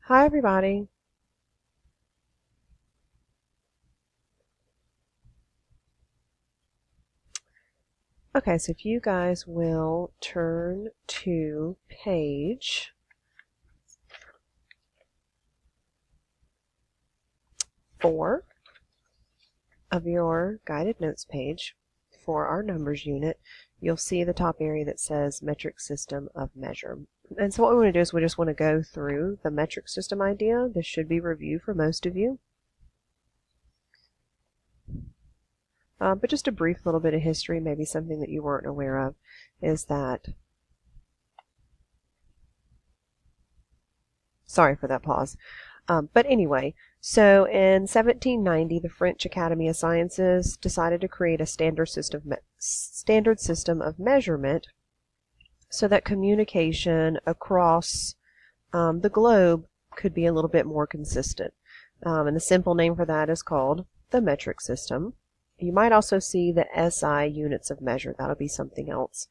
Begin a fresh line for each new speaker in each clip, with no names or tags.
Hi, everybody. Okay, so if you guys will turn to page 4 of your guided notes page for our numbers unit, you'll see the top area that says metric system of measure. And so what we want to do is we just want to go through the metric system idea. This should be review for most of you. But just a brief little bit of history, maybe something that you weren't aware of, is that, sorry for that pause. But anyway, so in 1790, the French Academy of Sciences decided to create a standard system of measurement so that communication across the globe could be a little bit more consistent. And the simple name for that is called the metric system. You might also see the SI units of measure. That'll be something else.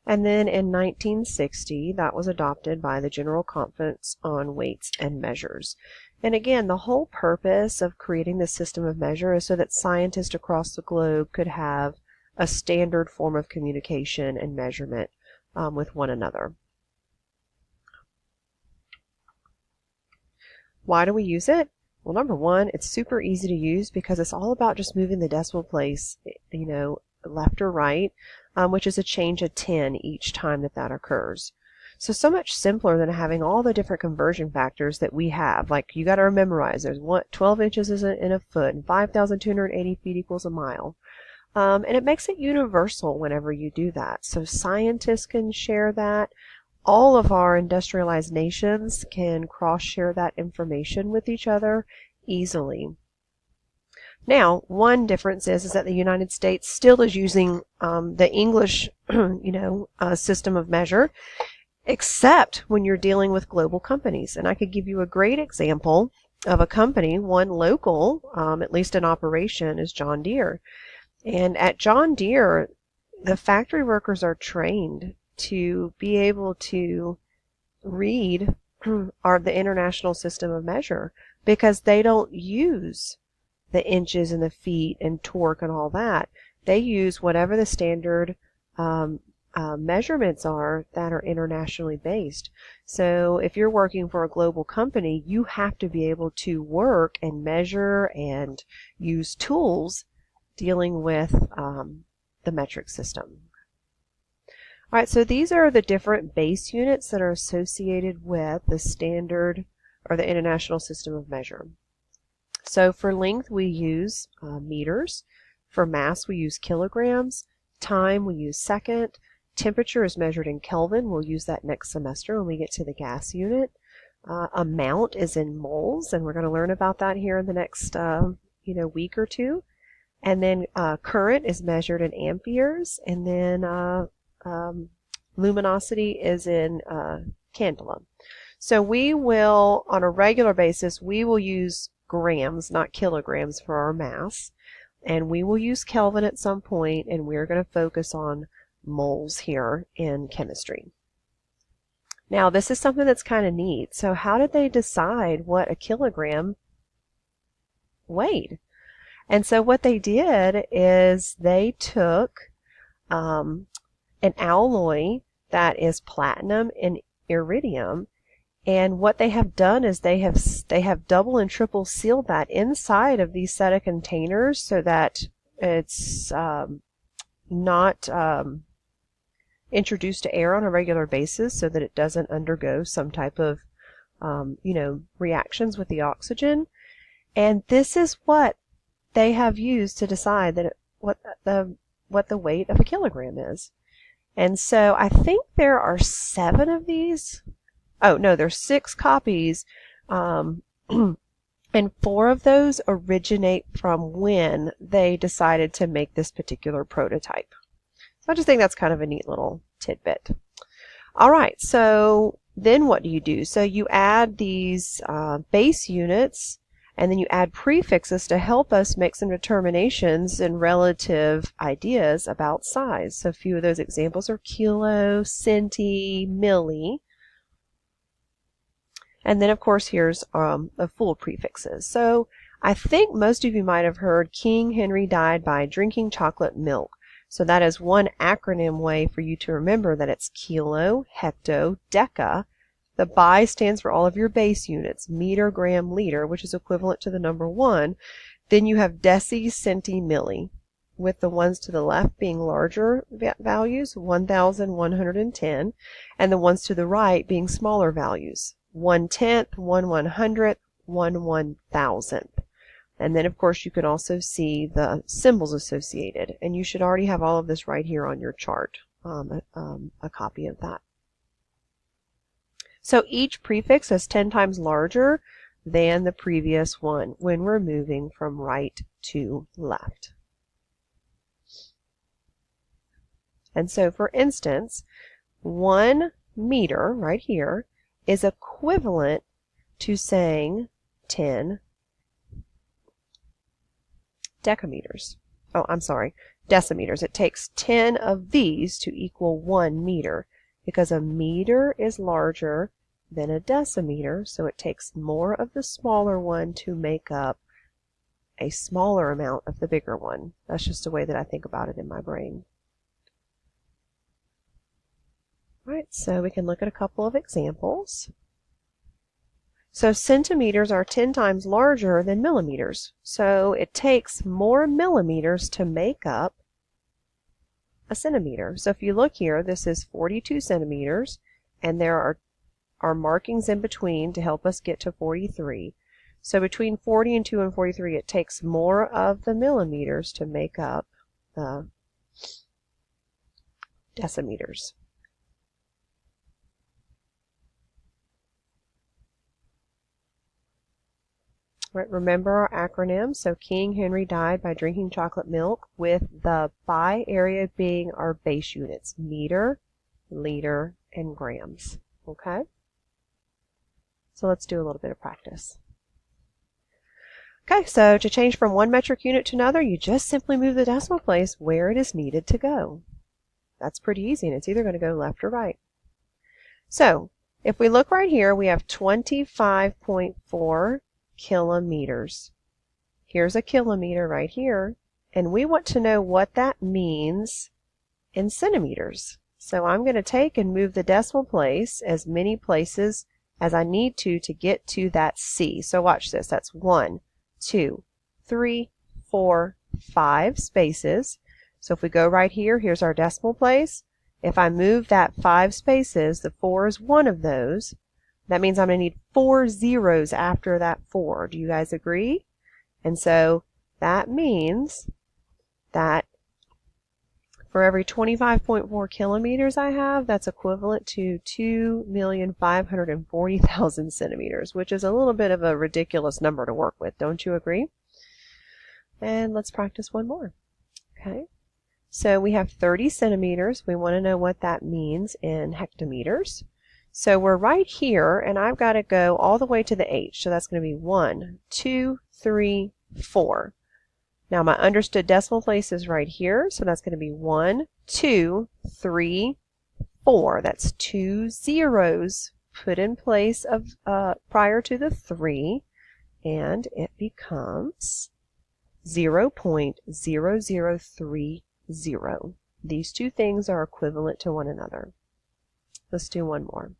And then in 1960, that was adopted by the General Conference on Weights and Measures. And again, the whole purpose of creating this system of measure is so that scientists across the globe could have a standard form of communication and measurement with one another. Why do we use it? Well, number one, it's super easy to use because it's all about just moving the decimal place, left or right, which is a change of 10 each time that occurs. So much simpler than having all the different conversion factors that we have. Like, you got to memorize, there's 12 inches in a foot, and 5,280 feet equals a mile. And it makes it universal whenever you do that. So scientists can share that. All of our industrialized nations can cross-share that information with each other easily. Now, one difference is that the United States still is using the English, system of measure, except when you're dealing with global companies. And I could give you a great example of a company, one local, at least in operation, is John Deere. And at John Deere, the factory workers are trained to be able to read the international system of measure because they don't use the inches and the feet and torque and all that. They use whatever the standard measurements are that are internationally based. So if you're working for a global company, you have to be able to work and measure and use tools dealing with the metric system. All right, so these are the different base units that are associated with the standard or the international system of measure. So for length, we use meters. For mass, we use kilograms. Time, we use second. Temperature is measured in Kelvin. We'll use that next semester when we get to the gas unit. Amount is in moles, and we're going to learn about that here in the next week or two. And then current is measured in amperes, and then luminosity is in candela. So we will, on a regular basis, we will use grams, not kilograms, for our mass. And we will use Kelvin at some point, and we're going to focus on moles here in chemistry. Now, this is something that's kind of neat. So how did they decide what a kilogram weighed? And so what they did is they took an alloy that is platinum and iridium, and what they have done is they have double and triple sealed that inside of these set of containers so that it's not introduced to air on a regular basis, so that it doesn't undergo some type of reactions with the oxygen. And this is what they have used to decide that what the weight of a kilogram is. And so I think there are 7 of these. Oh, no, there's 6 copies. And 4 of those originate from when they decided to make this particular prototype. So I just think that's kind of a neat little tidbit. All right, so then what do you do? So you add these base units, and then you add prefixes to help us make some determinations and relative ideas about size. So a few of those examples are kilo, centi, milli. And then, of course, here's the full prefixes. So I think most of you might have heard King Henry died by drinking chocolate milk. So that is one acronym way for you to remember that it's kilo, hecto, deca. The bi stands for all of your base units, meter, gram, liter, which is equivalent to the number 1. Then you have deci, centi, milli, with the ones to the left being larger values, 1,110, and the ones to the right being smaller values, 1/10, 1/100th, 1/1000th. And then, of course, you can also see the symbols associated, and you should already have all of this right here on your chart, a copy of that. So each prefix is 10 times larger than the previous one when we're moving from right to left. And so, for instance, 1 meter right here is equivalent to saying 10 decameters. Oh, I'm sorry, decimeters. It takes 10 of these to equal 1 meter because a meter is larger than a decimeter, so it takes more of the smaller one to make up a smaller amount of the bigger one. That's just the way that I think about it in my brain. All right, so we can look at a couple of examples. So centimeters are 10 times larger than millimeters. So it takes more millimeters to make up a centimeter. So if you look here, this is 42 centimeters, and there are markings in between to help us get to 43. So between 42 and 43, it takes more of the millimeters to make up the decimeters. Right, remember our acronym. So King Henry died by drinking chocolate milk, with the bi area being our base units, meter, liter, and grams. Okay? So let's do a little bit of practice. Okay, so to change from one metric unit to another, you just simply move the decimal place where it is needed to go. That's pretty easy, and it's either going to go left or right. So if we look right here, we have 25.4 kilometers. Here's a kilometer right here, and we want to know what that means in centimeters. So I'm going to take and move the decimal place as many places as I need to get to that C. So watch this. That's 1, 2, 3, 4, 5 spaces. So if we go right here, here's our decimal place. If I move that 5 spaces, the 4 is one of those. That means I'm going to need 4 zeros after that 4. Do you guys agree? And so that means that for every 25.4 kilometers I have, that's equivalent to 2,540,000 centimeters, which is a little bit of a ridiculous number to work with. Don't you agree? And let's practice one more. Okay. So we have 30 centimeters. We want to know what that means in hectometers. So we're right here, and I've got to go all the way to the H. So that's going to be 1, 2, 3, 4. Now my understood decimal place is right here, so that's going to be 1, 2, 3, 4. That's 2 zeros put in place of prior to the 3, and it becomes 0.0030. These two things are equivalent to one another. Let's do one more.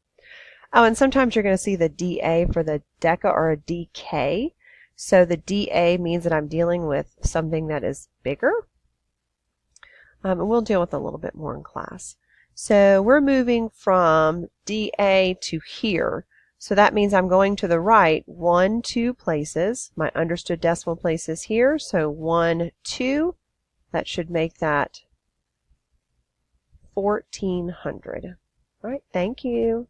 Oh, and sometimes you're going to see the DA for the deca or a DK. So the DA means that I'm dealing with something that is bigger. And we'll deal with a little bit more in class. So we're moving from DA to here. So that means I'm going to the right 1, 2 places. My understood decimal place is here. So 1, 2. That should make that 1,400. All right, thank you.